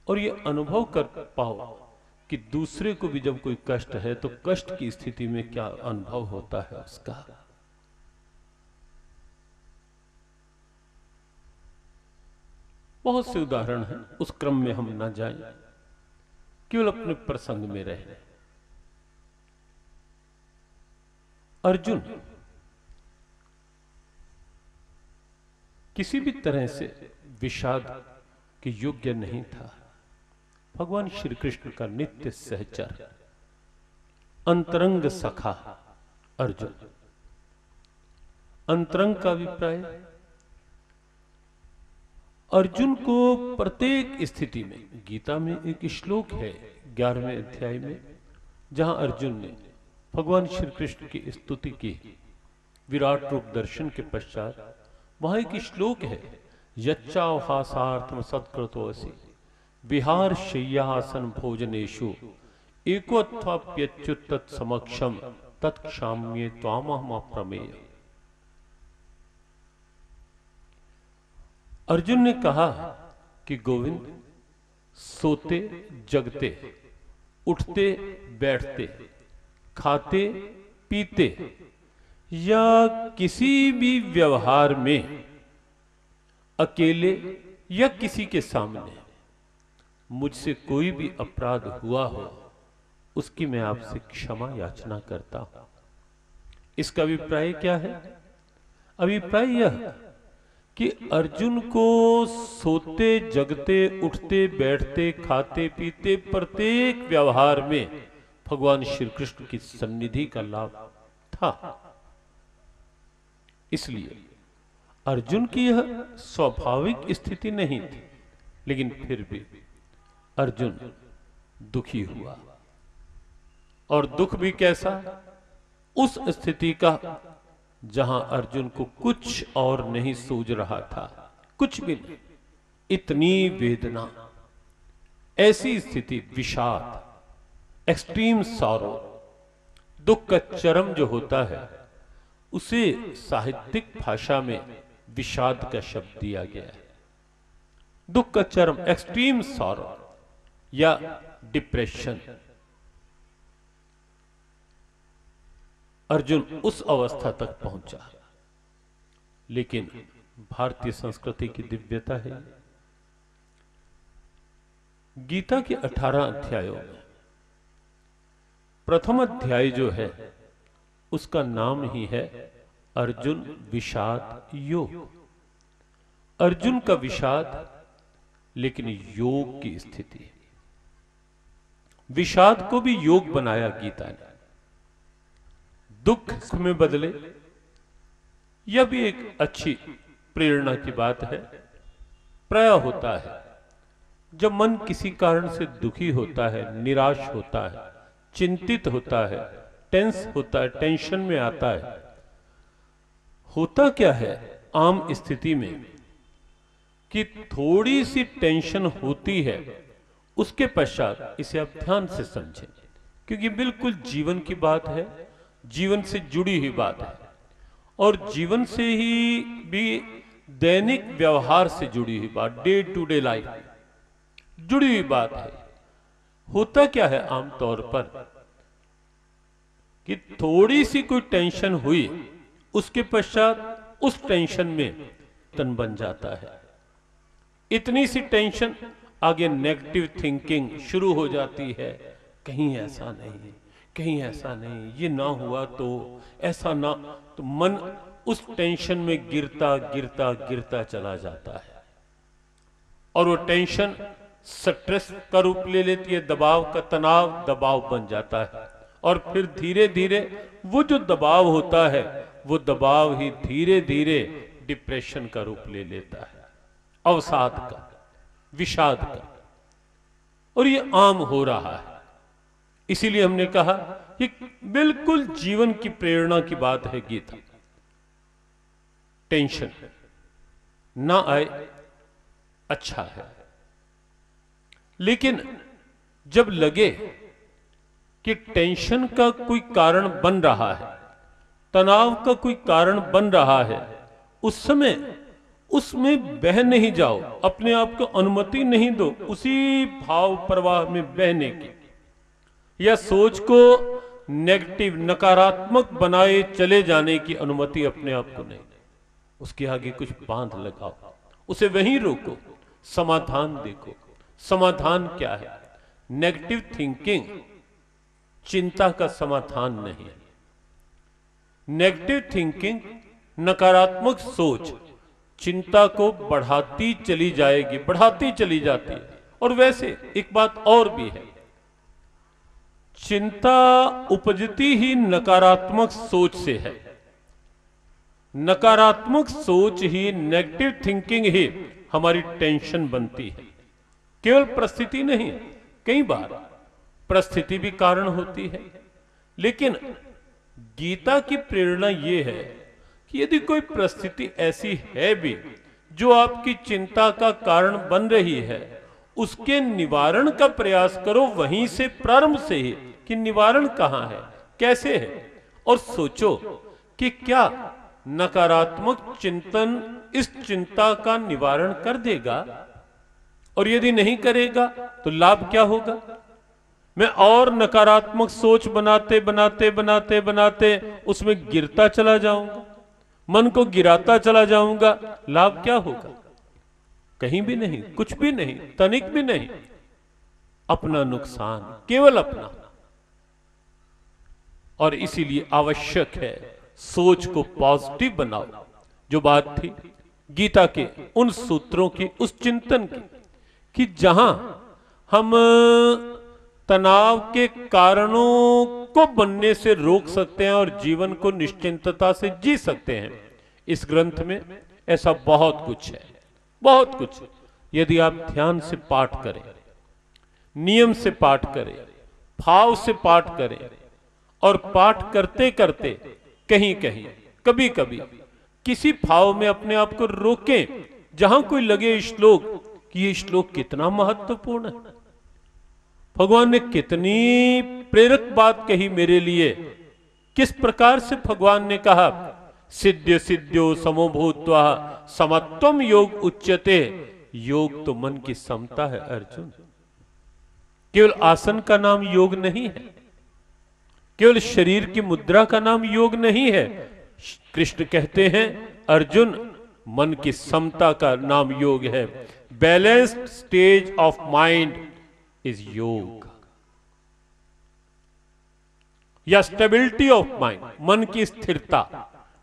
और ये अनुभव कर पाओ कि दूसरे को भी जब कोई कष्ट है तो कष्ट की स्थिति में क्या अनुभव होता है उसका। बहुत से उदाहरण हैं, उस क्रम में हम ना जाएं, केवल अपने प्रसंग में रहें। अर्जुन किसी भी तरह से विषाद के योग्य नहीं था। भगवान श्री कृष्ण का नित्य सहचर, अंतरंग सखा अर्जुन। अंतरंग का अभिप्राय, अर्जुन को प्रत्येक स्थिति में, गीता में एक श्लोक है 11वें अध्याय में, जहां अर्जुन ने भगवान श्री कृष्ण की स्तुति की विराट रूप दर्शन के पश्चात। वहां एक श्लोक है, यच्चावहासार्थम सत्कृतोऽसि विहार शय्यासन भोजनेषु एकोऽथवाप्यच्युत तत्समक्षम तत्क्षाम्ये त्वामहम अप्रमेय। अर्जुन ने कहा कि गोविंद, सोते जगते, उठते बैठते, खाते पीते या किसी भी व्यवहार में, अकेले या किसी के सामने मुझसे कोई भी अपराध हुआ हो, उसकी मैं आपसे क्षमा याचना करता हूं। इसका अभिप्राय क्या है? अभिप्राय यह कि अर्जुन को सोते जगते, उठते बैठते, खाते पीते, प्रत्येक व्यवहार में भगवान श्री कृष्ण की सन्निधि का लाभ था। इसलिए अर्जुन की यह स्वाभाविक स्थिति नहीं थी, लेकिन फिर भी अर्जुन दुखी हुआ। और दुख भी कैसा? उस स्थिति का जहां अर्जुन को कुछ और नहीं सूझ रहा था, कुछ भी नहीं, इतनी वेदना, ऐसी स्थिति, विषाद, एक्सट्रीम सॉरो, दुख का चरम जो होता है, उसे साहित्यिक भाषा में विषाद का शब्द दिया गया है। दुख का चरम, एक्सट्रीम सॉरो या डिप्रेशन। अर्जुन उस अवस्था तक पहुंचा। लेकिन भारतीय संस्कृति की दिव्यता है, गीता के 18 अध्यायों में प्रथम अध्याय जो है उसका नाम ही है अर्जुन विषाद योग। अर्जुन का विषाद, लेकिन योग की स्थिति। विषाद को भी योग बनाया गीता ने। दुख में बदले, यह भी एक अच्छी प्रेरणा की बात है। प्राय होता है जब मन किसी कारण से दुखी होता है, निराश होता है, चिंतित होता है, टेंस होता है, टेंशन में आता है, होता क्या है आम स्थिति में कि थोड़ी सी टेंशन होती है, उसके पश्चात इसे आप ध्यान से समझें, क्योंकि बिल्कुल जीवन की बात है, जीवन से जुड़ी हुई बात है, और जीवन से ही भी दैनिक व्यवहार से जुड़ी हुई बात, डे टू डे लाइफ जुड़ी हुई बात है। होता क्या है आमतौर पर कि थोड़ी सी कोई टेंशन हुई, उसके पश्चात उस टेंशन में तन बन जाता है। इतनी सी टेंशन, आगे नेगेटिव थिंकिंग शुरू हो जाती है, कहीं ऐसा नहीं, कहीं ऐसा नहीं, ये ना हुआ तो ऐसा ना, तो मन उस टेंशन में गिरता गिरता गिरता चला जाता है। और वो टेंशन स्ट्रेस का रूप ले लेती है, दबाव का, तनाव, दबाव बन जाता है। और फिर धीरे धीरे वो जो दबाव होता है, वो दबाव ही धीरे धीरे डिप्रेशन का रूप ले लेता है, अवसाद का, विषाद का। और ये आम हो रहा है। इसीलिए हमने कहा कि बिल्कुल जीवन की प्रेरणा की बात है गीता। टेंशन ना आए अच्छा है, लेकिन जब लगे कि टेंशन का कोई कारण बन रहा है, तनाव का कोई कारण बन रहा है, उस समय उसमें बह नहीं जाओ, अपने आप को अनुमति नहीं दो उसी भाव प्रवाह में बहने की, या सोच को नेगेटिव नकारात्मक बनाए चले जाने की अनुमति अपने आप को नहीं। उसके आगे कुछ बांध लगाओ, उसे वहीं रोको, समाधान देखो। समाधान क्या है? नेगेटिव थिंकिंग चिंता का समाधान नहीं है। नेगेटिव थिंकिंग, नकारात्मक सोच चिंता को बढ़ाती चली जाएगी, बढ़ाती चली जाती है। और वैसे एक बात और भी है, चिंता उपजती ही नकारात्मक सोच से है। नकारात्मक सोच ही, नेगेटिव थिंकिंग ही हमारी टेंशन बनती है। केवल परिस्थिति नहीं, कई बार परिस्थिति भी कारण होती है, लेकिन गीता की प्रेरणा यह है कि यदि कोई परिस्थिति ऐसी है भी जो आपकी चिंता का कारण बन रही है, उसके निवारण का प्रयास करो, वहीं से, प्रारंभ से ही, कि निवारण कहां है, कैसे है। और सोचो कि क्या नकारात्मक चिंतन इस चिंता का निवारण कर देगा, और यदि नहीं करेगा तो लाभ क्या होगा? मैं और नकारात्मक सोच बनाते बनाते बनाते बनाते उसमें गिरता चला जाऊंगा, मन को गिराता चला जाऊंगा, लाभ क्या होगा? कहीं भी नहीं, कुछ भी नहीं, तनिक भी नहीं। अपना नुकसान, केवल अपना। और इसीलिए आवश्यक है सोच को पॉजिटिव बनाओ। जो बात थी गीता के उन सूत्रों की, उस चिंतन की, कि जहां हम तनाव के कारणों को बनने से रोक सकते हैं और जीवन को निश्चिंतता से जी सकते हैं, इस ग्रंथ में ऐसा बहुत कुछ है, बहुत कुछ। यदि आप ध्यान से पाठ करें, नियम से पाठ करें, भाव से पाठ करें, और पाठ करते करते कहीं कहीं, कभी कभी किसी भाव में अपने आप को रोकें जहां कोई लगे श्लोक कि ये श्लोक कितना महत्वपूर्ण है, भगवान ने कितनी प्रेरक बात कही मेरे लिए। किस प्रकार से भगवान ने कहा, सिद्ध सिद्ध्यो समो भूत्वा समत्वम योग उच्यते। योग तो मन की समता है अर्जुन। केवल आसन का नाम योग नहीं है, केवल शरीर की मुद्रा का नाम योग नहीं है। कृष्ण कहते हैं, अर्जुन, मन की समता का नाम योग है। Balanced stage of mind is योग, या स्टेबिलिटी ऑफ माइंड, मन की स्थिरता,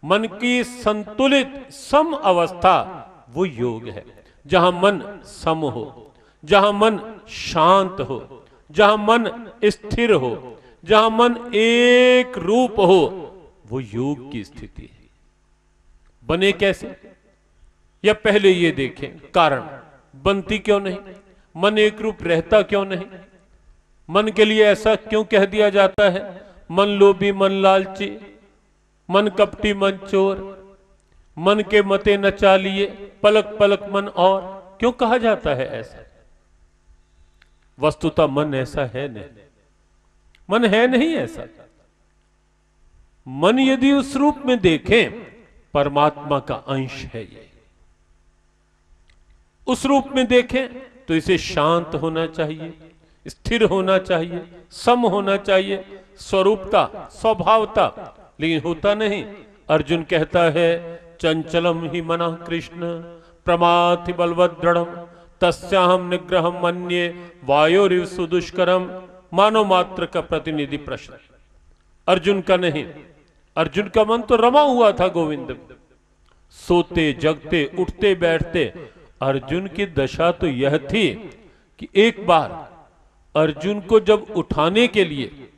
मन की संतुलित सम अवस्था, वो योग है। जहां मन सम हो, जहां मन शांत हो, जहां मन स्थिर हो, जहां मन एक रूप हो, वो योग की स्थिति है। बने कैसे? या पहले ये देखें कारण, बनती क्यों नहीं? मन एक रूप रहता क्यों नहीं? मन के लिए ऐसा क्यों कह दिया जाता है, मन लोभी, मन लालची, मन कपटी, मन चोर, मन के मते न चालिए, पलक पलक मन और, क्यों कहा जाता है ऐसा? वस्तुतः मन ऐसा है नहीं, मन है नहीं ऐसा। मन यदि उस रूप में देखें, परमात्मा का अंश है ये। उस रूप में देखें तो इसे शांत होना चाहिए, स्थिर होना चाहिए, सम होना चाहिए, स्वरूपता, स्वभावता, लेकिन होता नहीं। अर्जुन कहता है, चंचलम ही मना कृष्ण प्रमाथि बलवद दृढ़म तस्याहम निग्रहम मन्ये वायोरिव सुदुष्करम। मानव मात्र का प्रतिनिधि प्रश्न अर्जुन का नहीं। अर्जुन का मन तो रमा हुआ था गोविंद में, सोते जगते उठते बैठते। अर्जुन की दशा तो यह थी कि एक बार अर्जुन को जब उठाने के लिए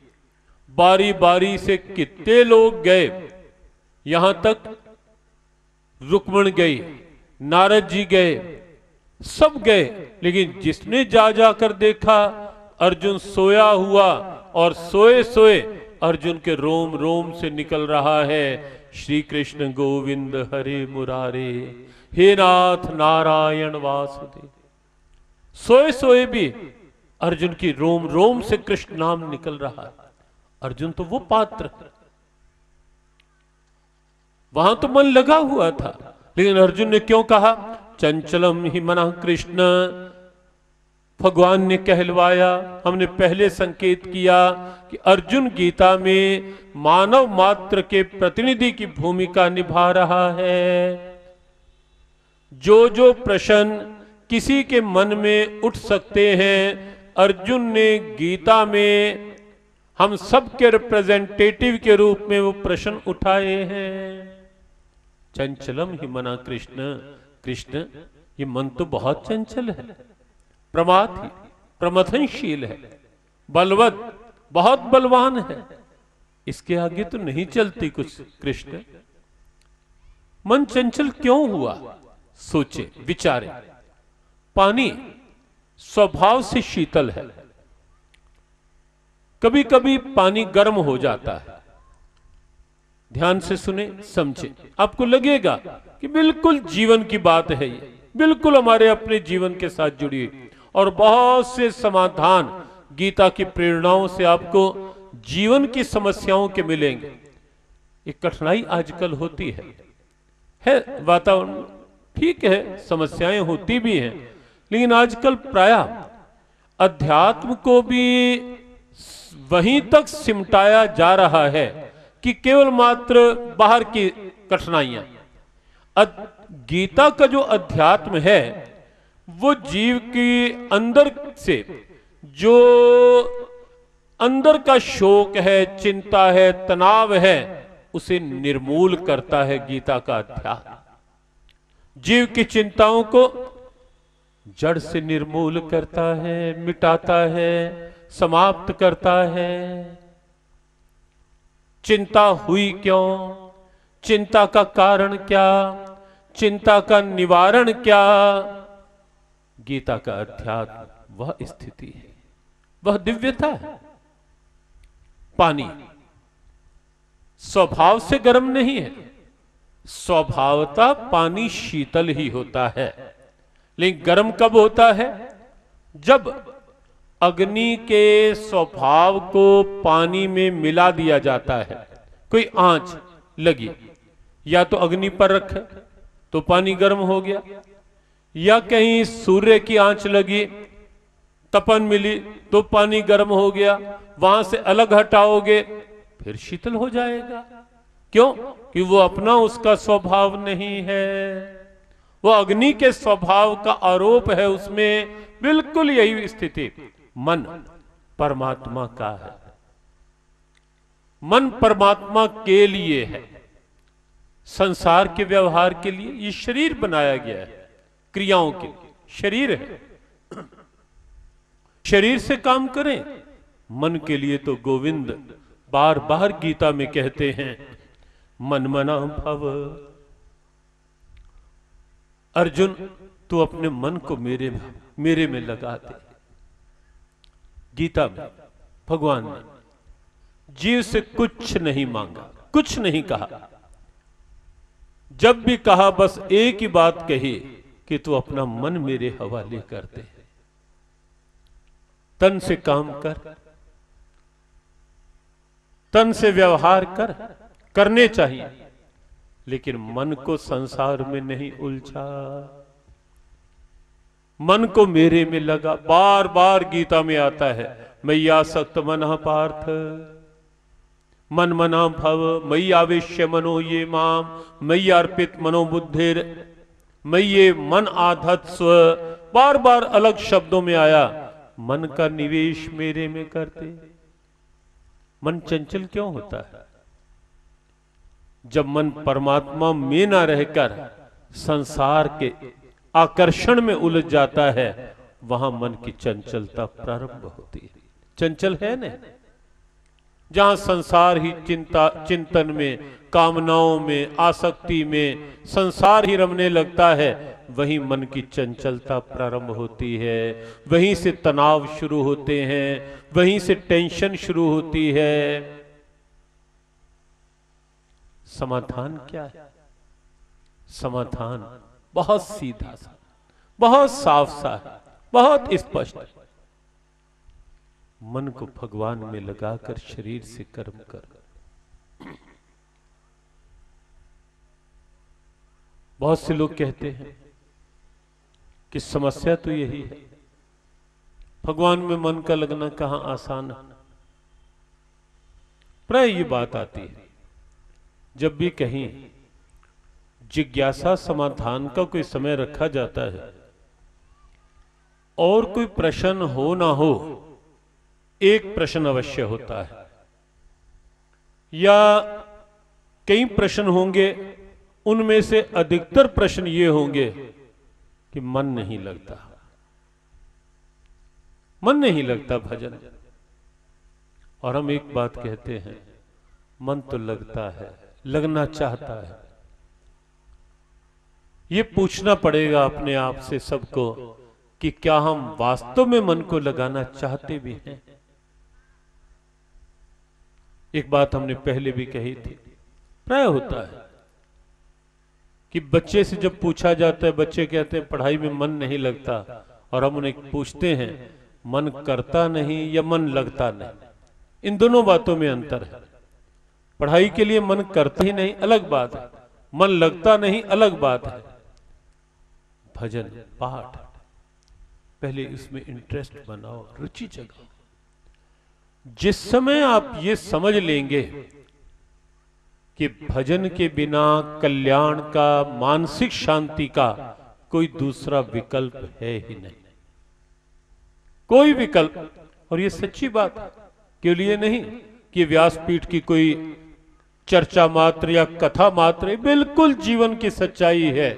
बारी बारी से कितने लोग गए, यहां तक रुक्मण गई, नारद जी गए, सब गए, लेकिन जिसने जा जाकर देखा अर्जुन सोया हुआ, और सोए सोए अर्जुन के रोम रोम से निकल रहा है, श्री कृष्ण गोविंद हरे मुरारे, हे नाथ नारायण वासुदेव। सोए सोए भी अर्जुन की रोम रोम से कृष्ण नाम निकल रहा है। अर्जुन तो वो पात्र, वहां तो मन लगा हुआ था, लेकिन अर्जुन ने क्यों कहा चंचलम ही मना कृष्ण? भगवान ने कहलवाया, हमने पहले संकेत किया कि अर्जुन गीता में मानव मात्र के प्रतिनिधि की भूमिका निभा रहा है। जो जो प्रश्न किसी के मन में उठ सकते हैं, अर्जुन ने गीता में हम सब के रिप्रेजेंटेटिव के रूप में वो प्रश्न उठाए हैं। चंचलम ही मना कृष्ण, कृष्ण ये मन तो बहुत चंचल है, प्रमाथी प्रमथनशील है, बलवत बहुत बलवान है, इसके आगे तो नहीं चलती कुछ कृष्ण। मन चंचल क्यों हुआ? सोचे विचारे। पानी स्वभाव से शीतल है, कभी कभी पानी गर्म हो जाता है। ध्यान से सुने समझे, आपको लगेगा कि बिल्कुल जीवन की बात है, ये बिल्कुल हमारे अपने जीवन के साथ जुड़ी हुई, और बहुत से समाधान गीता की प्रेरणाओं से आपको जीवन की समस्याओं के मिलेंगे। एक कठिनाई आजकल होती है वातावरण ठीक है, समस्याएं होती भी हैं, लेकिन आजकल प्रायः अध्यात्म को भी वहीं तक सिमटाया जा रहा है कि केवल मात्र बाहर की कठिनाइयां। गीता का जो अध्यात्म है वो जीव की अंदर से जो अंदर का शोक है, चिंता है, तनाव है, उसे निर्मूल करता है गीता का अध्यात्म। जीव की चिंताओं को जड़ से निर्मूल करता है, मिटाता है, समाप्त करता है। चिंता हुई क्यों, चिंता का कारण क्या, चिंता का निवारण क्या? गीता का अध्यात्म वह स्थिति है, वह दिव्यता है। पानी स्वभाव से गर्म नहीं है, स्वभावतः पानी शीतल ही होता है, लेकिन गर्म कब होता है? जब अग्नि के स्वभाव को पानी में मिला दिया जाता है। कोई आंच लगी, या तो अग्नि पर रखे तो पानी गर्म हो गया, या कहीं सूर्य की आंच लगी, तपन मिली तो पानी गर्म हो गया, वहां से अलग हटाओगे फिर शीतल हो जाएगा। क्यों? कि वो अपना उसका स्वभाव नहीं है, वो अग्नि के स्वभाव का आरोप है उसमें। बिल्कुल यही स्थिति मन परमात्मा का है। मन परमात्मा के लिए है, संसार के व्यवहार के लिए ये शरीर बनाया गया है, क्रियाओं के शरीर है, शरीर से काम करें। मन के लिए तो गोविंद बार बार गीता में कहते हैं मन मना भव। अर्जुन तू अपने मन को मेरे में लगा दे। गीता में भगवान ने जीव से कुछ नहीं मांगा, कुछ नहीं कहा। जब भी कहा बस एक ही बात कही कि तू अपना मन मेरे हवाले कर दे, तन से काम कर, तन से व्यवहार कर, करने चाहिए, लेकिन मन को संसार में नहीं उलझा, मन को मेरे में लगा। बार बार गीता में आता है मय्यासक्त मनः पार्थ मन मना भव मयि आवेश्य मनो ये माम मयि अर्पित मनो बुद्धिर मय्ये मन आधत्स्व। बार बार अलग शब्दों में आया मन का निवेश मेरे में करते। मन चंचल क्यों होता है? जब मन परमात्मा में ना रहकर संसार के आकर्षण में उलझ जाता है, वहां मन की चंचलता प्रारंभ होती है। चंचल है न, जहां संसार ही चिंतन में, कामनाओं में, आसक्ति में संसार ही रमने लगता है, वहीं मन की चंचलता प्रारंभ होती है, वहीं से तनाव शुरू होते हैं, वहीं से टेंशन शुरू होती है। समाधान क्या है? समाधान बहुत सीधा सा, बहुत साफ सा है, बहुत स्पष्ट। मन को भगवान में लगाकर शरीर से कर्म कर। बहुत से लोग कहते हैं कि समस्या तो यही है, भगवान में मन का लगना कहां आसान है। प्राय ये बात आती है जब भी कहीं जिज्ञासा समाधान का कोई समय रखा जाता है और कोई प्रश्न हो ना हो, एक प्रश्न अवश्य होता है या कई प्रश्न होंगे, उनमें से अधिकतर प्रश्न ये होंगे कि मन नहीं लगता, मन नहीं लगता भजन। और हम एक बात कहते हैं, मन तो लगता है, लगना चाहता है। ये पूछना पड़ेगा अपने आप से सबको कि क्या हम वास्तव में मन को लगाना चाहते भी हैं। एक बात हमने पहले भी कही थी, प्राय होता है कि बच्चे से जब पूछा जाता है, बच्चे कहते हैं पढ़ाई में मन नहीं लगता, और हम उन्हें पूछते हैं मन करता नहीं या मन लगता नहीं। इन दोनों बातों में अंतर है। पढ़ाई के लिए मन करता ही नहीं अलग बात है, मन लगता नहीं अलग बात है। भजन पाठ पहले इसमें इंटरेस्ट बनाओ, रुचि जगाओ। जिस समय आप ये समझ लेंगे कि भजन के बिना कल्याण का, मानसिक शांति का कोई दूसरा विकल्प है ही नहीं, कोई विकल्प। और ये सच्ची बात है, केवल ये नहीं कि व्यासपीठ की कोई चर्चा मात्र या कथा मात्र, बिल्कुल जीवन की सच्चाई है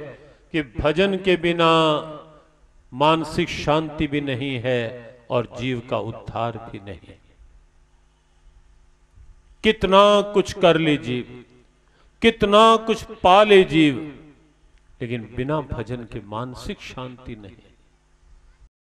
कि भजन के बिना मानसिक शांति भी नहीं है और जीव का उद्धार भी नहीं। कितना कुछ कर ले जीव, कितना कुछ पा ले जीव, लेकिन बिना भजन के मानसिक शांति नहीं।